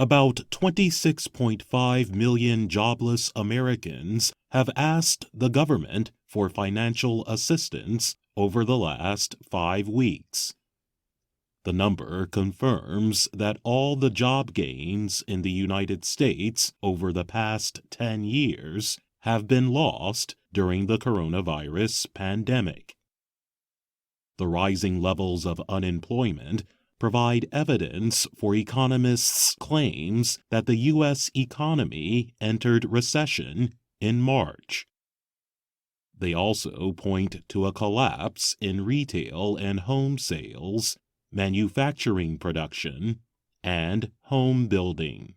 About 26.5 million jobless Americans have asked the government for financial assistance over the last 5 weeks. The number confirms that all the job gains in the United States over the past 10 years have been lost during the coronavirus pandemic. The rising levels of unemployment provide evidence for economists' claims that the U.S. economy entered recession in March. They also point to a collapse in retail and home sales, manufacturing production, and home building.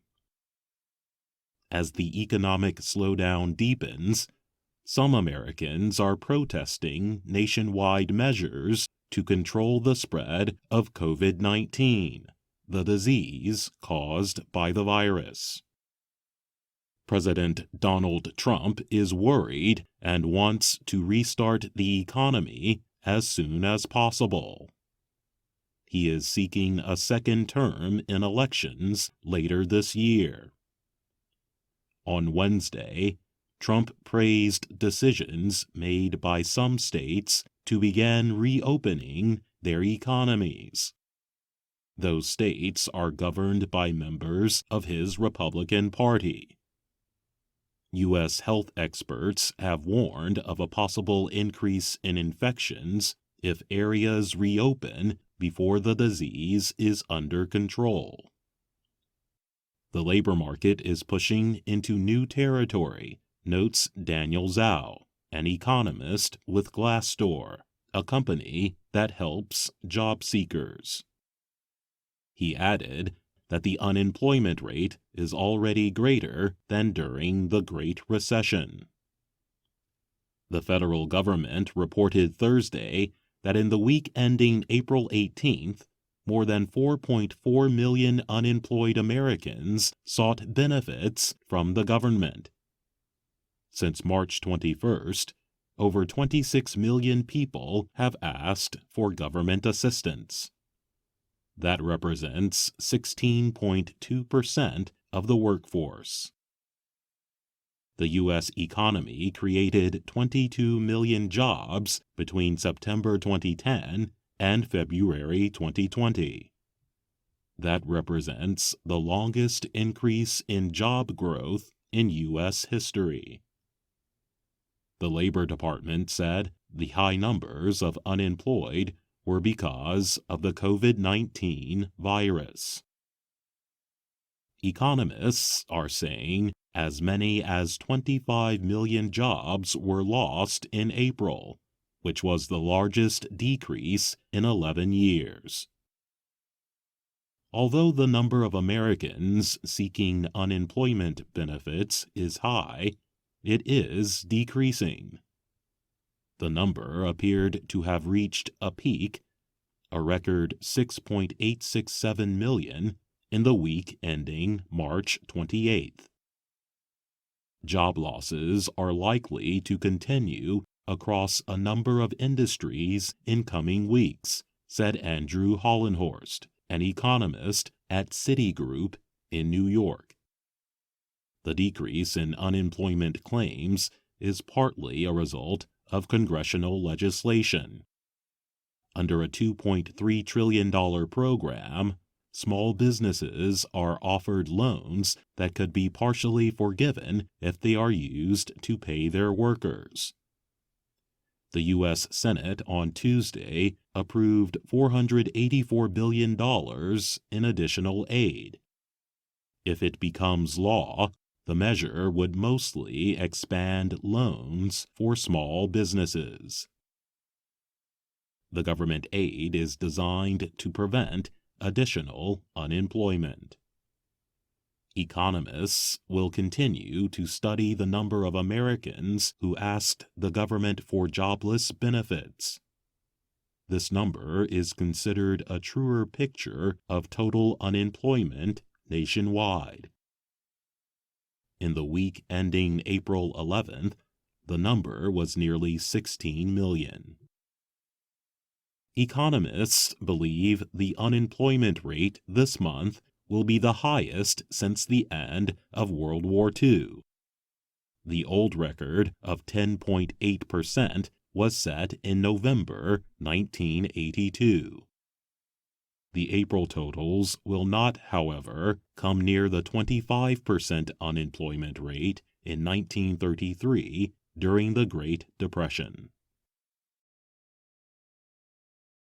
As the economic slowdown deepens, some Americans are protesting nationwide measures to control the spread of COVID-19, the disease caused by the virus. President Donald Trump is worried and wants to restart the economy as soon as possible. He is seeking a second term in elections later this year. On Wednesday, Trump praised decisions made by some states to begin reopening their economies. Those states are governed by members of his Republican Party. U.S. health experts have warned of a possible increase in infections if areas reopen before the disease is under control. The labor market is pushing into new territory, notes Daniel Zhao, an economist with Glassdoor, a company that helps job seekers. He added that the unemployment rate is already greater than during the Great Recession. The federal government reported Thursday that in the week ending April 18th, more than 4.4 million unemployed Americans sought benefits from the government. Since March 21st, over 26 million people have asked for government assistance. That represents 16.2% of the workforce. The U.S. economy created 22 million jobs between September 2010 and February 2020. That represents the longest increase in job growth in U.S. history. The Labor Department said the high numbers of unemployed were because of the COVID-19 virus. Economists are saying as many as 25 million jobs were lost in April, which was the largest decrease in 11 years. Although the number of Americans seeking unemployment benefits is high, it is decreasing. The number appeared to have reached a peak, a record 6.867 million, in the week ending March 28th. Job losses are likely to continue across a number of industries in coming weeks, said Andrew Hollenhorst, an economist at Citigroup in New York. The decrease in unemployment claims is partly a result of congressional legislation. Under a $2.3 trillion program, small businesses are offered loans that could be partially forgiven if they are used to pay their workers. The U.S. Senate on Tuesday approved $484 billion in additional aid. If it becomes law, the measure would mostly expand loans for small businesses. The government aid is designed to prevent additional unemployment. Economists will continue to study the number of Americans who asked the government for jobless benefits. This number is considered a truer picture of total unemployment nationwide. In the week ending April 11th, the number was nearly 16 million. Economists believe the unemployment rate this month will be the highest since the end of World War II. The old record of 10.8% was set in November 1982. The April totals will not, however, come near the 25% unemployment rate in 1933 during the Great Depression.